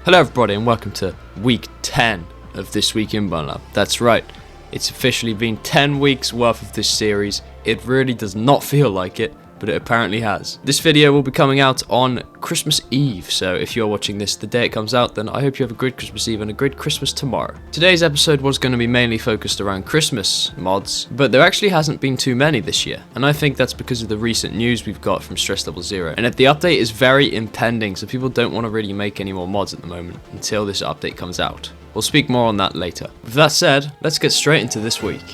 Hello everybody and welcome to week 10 of This Week In Bonelab. That's right, it's officially been 10 weeks worth of this series. It really does not feel like it, but it apparently has. This video will be coming out on Christmas Eve, so if you're watching this the day it comes out, then I hope you have a great Christmas Eve and a great Christmas tomorrow. Today's episode was going to be mainly focused around Christmas mods, but there actually hasn't been too many this year, and I think that's because of the recent news we've got from Stress Level 0. And the update is very impending, so people don't want to really make any more mods at the moment until this update comes out. We'll speak more on that later. With that said, let's get straight into this week.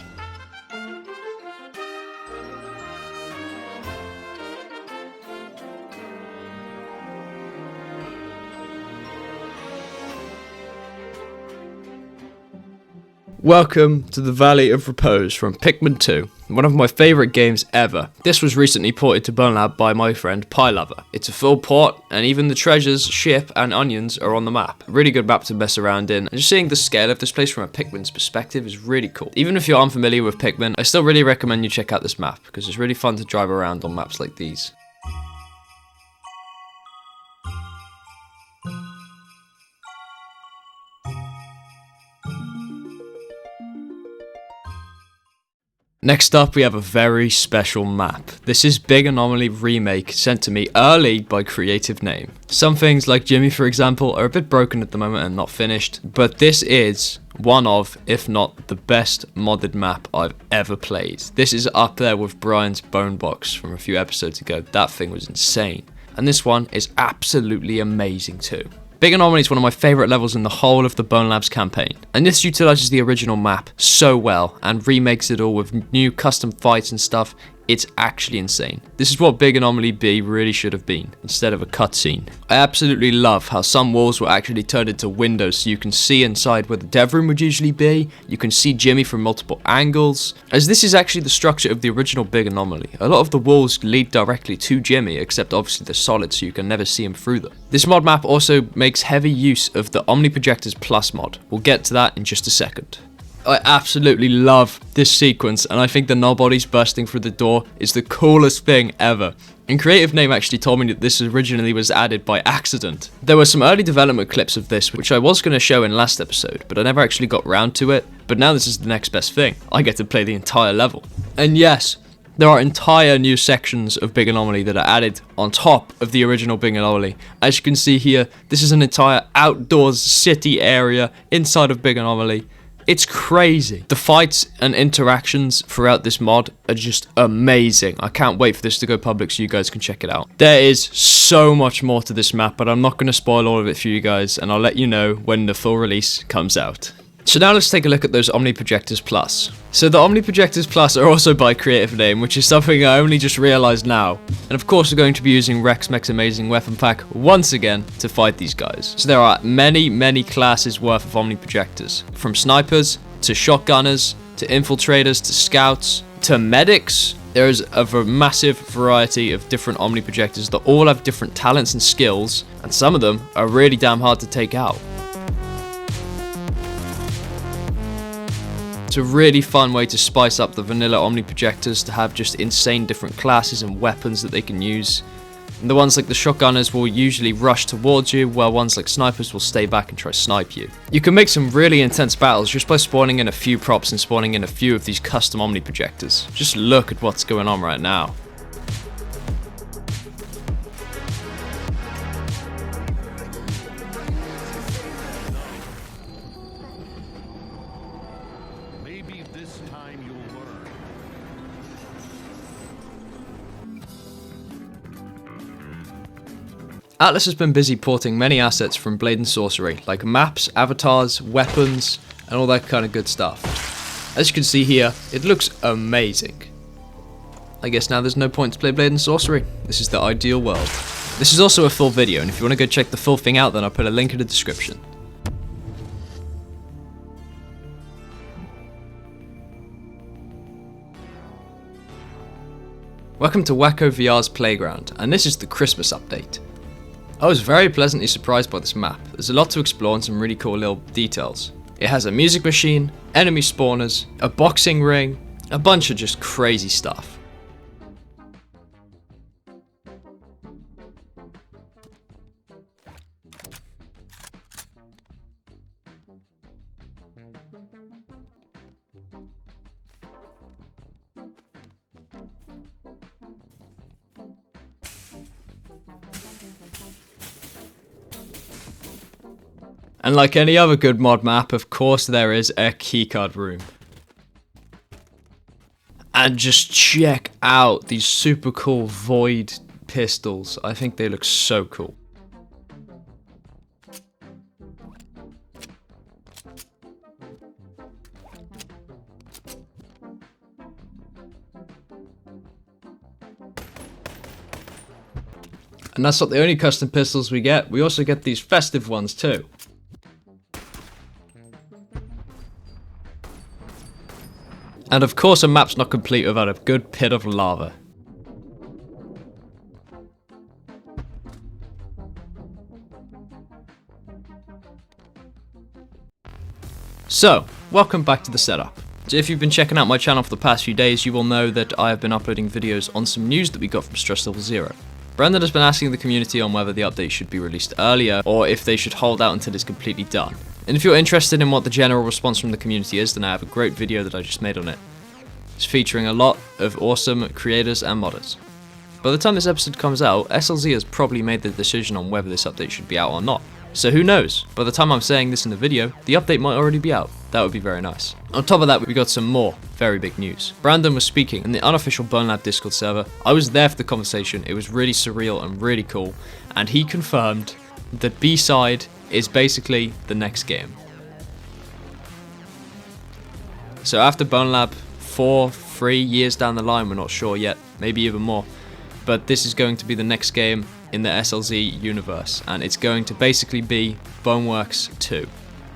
Welcome to the Valley of Repose from Pikmin 2, one of my favourite games ever. This was recently ported to Bonelab by my friend Pielover. It's a full port, and even the treasures, ship, and onions are on the map. A really good map to mess around in, and just seeing the scale of this place from a Pikmin's perspective is really cool. Even if you're unfamiliar with Pikmin, I still really recommend you check out this map, because it's really fun to drive around on maps like these. Next up, we have a very special map. This is Big Anomaly Remake, sent to me early by Creative Name. Some things, like Jimmy for example, are a bit broken at the moment and not finished, but this is one of, if not the best modded map I've ever played. This is up there with Brian's Bone Box from a few episodes ago. That thing was insane. And this one is absolutely amazing too. Big Anomaly is one of my favourite levels in the whole of the Bonelab's campaign, and this utilises the original map so well and remakes it all with new custom fights and stuff. It's actually insane. This is what Big Anomaly B really should have been, instead of a cutscene. I absolutely love how some walls were actually turned into windows so you can see inside where the dev room would usually be. You can see Jimmy from multiple angles, as this is actually the structure of the original Big Anomaly. A lot of the walls lead directly to Jimmy, except obviously they're solid so you can never see him through them. This mod map also makes heavy use of the Omni Projectors Plus mod. We'll get to that in just a second. I absolutely love this sequence, and I think the null bodies bursting through the door is the coolest thing ever. And Creative Name actually told me that this originally was added by accident. There were some early development clips of this, which I was going to show in last episode, but I never actually got round to it. But now this is the next best thing. I get to play the entire level. And yes, there are entire new sections of Big Anomaly that are added on top of the original Big Anomaly. As you can see here, this is an entire outdoors city area inside of Big Anomaly. It's crazy. The fights and interactions throughout this mod are just amazing. I can't wait for this to go public so you guys can check it out. There is so much more to this map, but I'm not going to spoil all of it for you guys, and I'll let you know when the full release comes out. So now let's take a look at those Omni Projectors Plus. So the Omni Projectors Plus are also by Creative Name, which is something I only just realised now. And of course we're going to be using Rexmech's amazing weapon pack once again to fight these guys. So there are many classes worth of Omni Projectors. From snipers, to shotgunners, to infiltrators, to scouts, to medics. There is a massive variety of different Omni Projectors that all have different talents and skills, and some of them are really damn hard to take out. It's a really fun way to spice up the vanilla Omni Projectors, to have just insane different classes and weapons that they can use. And the ones like the shotgunners will usually rush towards you, while ones like snipers will stay back and try to snipe you. You can make some really intense battles just by spawning in a few props and spawning in a few of these custom Omni Projectors. Just look at what's going on right now. Atlas has been busy porting many assets from Blade and Sorcery, like maps, avatars, weapons, and all that kind of good stuff. As you can see here, it looks amazing. I guess now there's no point to play Blade and Sorcery. This is the ideal world. This is also a full video, and if you want to go check the full thing out, then I'll put a link in the description. Welcome to Wakko VR's Playground, and this is the Christmas update. I was very pleasantly surprised by this map. There's a lot to explore and some really cool little details. It has a music machine, enemy spawners, a boxing ring, a bunch of just crazy stuff. And like any other good mod map, of course there is a keycard room. And just check out these super cool void pistols. I think they look so cool. And that's not the only custom pistols we get. We also get these festive ones too. And of course a map's not complete without a good pit of lava. So, welcome back to the setup. So if you've been checking out my channel for the past few days, you will know that I have been uploading videos on some news that we got from Stress Level 0. Brendan has been asking the community on whether the update should be released earlier, or if they should hold out until it's completely done. And if you're interested in what the general response from the community is, then I have a great video that I just made on it. It's featuring a lot of awesome creators and modders. By the time this episode comes out, SLZ has probably made the decision on whether this update should be out or not. So who knows, by the time I'm saying this in the video, the update might already be out. That would be very nice. On top of that, we got some more very big news. Brandon was speaking in the unofficial Bonelab Discord server. I was there for the conversation, it was really surreal and really cool, and he confirmed that B-side is basically the next game. So after Bonelab, 3 years down the line, we're not sure yet, maybe even more, but this is going to be the next game in the SLZ universe, and it's going to basically be Boneworks 2.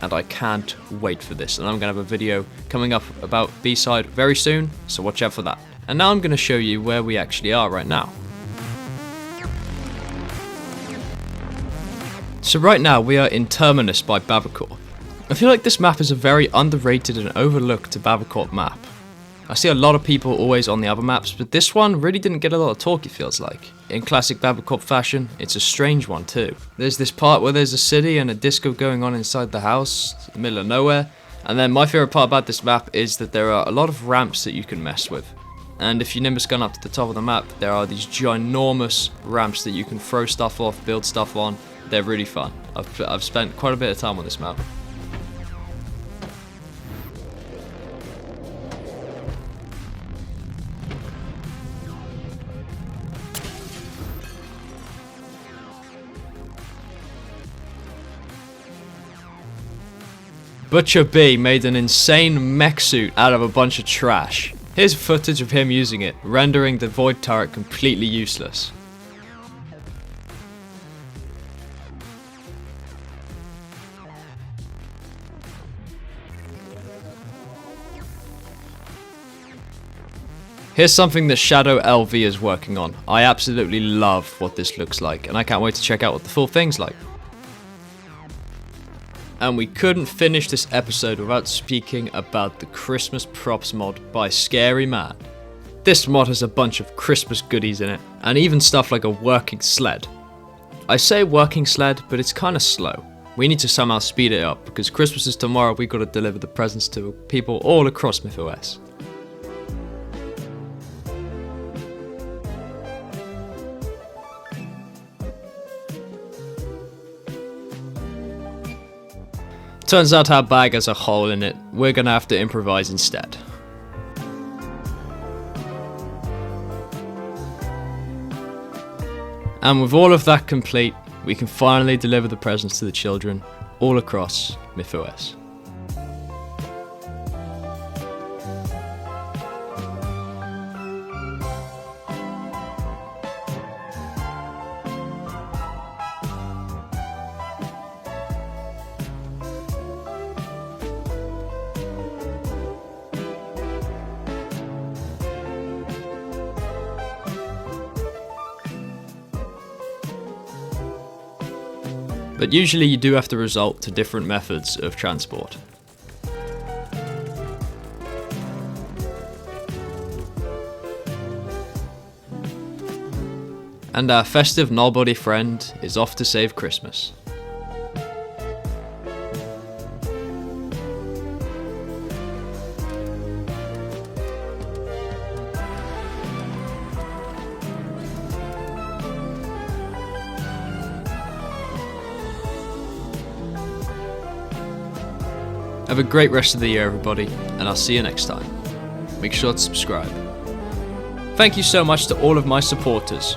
And I can't wait for this, and I'm going to have a video coming up about B-side very soon, so watch out for that. And now I'm going to show you where we actually are right now. So right now we are in Terminus by Babacore. I feel like this map is a very underrated and overlooked Babacore map. I see a lot of people always on the other maps, but this one really didn't get a lot of talk, it feels like. In classic Babacore fashion, it's a strange one too. There's this part where there's a city and a disco going on inside the house, in the middle of nowhere. And then my favourite part about this map is that there are a lot of ramps that you can mess with. And if you nimbus gun up to the top of the map, there are these ginormous ramps that you can throw stuff off, build stuff on. They're really fun. I've spent quite a bit of time on this map. Butcher B made an insane mech suit out of a bunch of trash. Here's footage of him using it, rendering the void turret completely useless. Here's something that Shadow LV is working on. I absolutely love what this looks like, and I can't wait to check out what the full thing's like. And we couldn't finish this episode without speaking about the Christmas props mod by Scary Man. This mod has a bunch of Christmas goodies in it, and even stuff like a working sled. I say working sled, but it's kinda slow. We need to somehow speed it up, because Christmas is tomorrow, we gotta deliver the presents to people all across MythOS. Turns out our bag has a hole in it. We're gonna have to improvise instead. And with all of that complete, we can finally deliver the presents to the children all across MythOS. But usually you do have to resort to different methods of transport. And our festive nullbody friend is off to save Christmas. Have a great rest of the year, everybody, and I'll see you next time. Make sure to subscribe. Thank you so much to all of my supporters.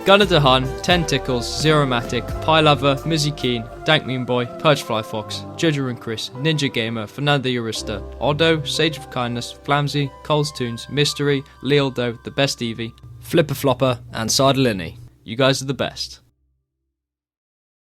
Gunnar DeHaan, 10 Tickles, Zeromatic, Pielover, Mizzy Keen, Dank Mean Boy, Purgefly Fox, Judger and Chris, Ninja Gamer, Fernando Eurista, Oddo, Sage of Kindness, Flamsy, Coles Tunes, Mystery, Lealdo, The Best Evie, Flipper Flopper, and Sardellini. You guys are the best.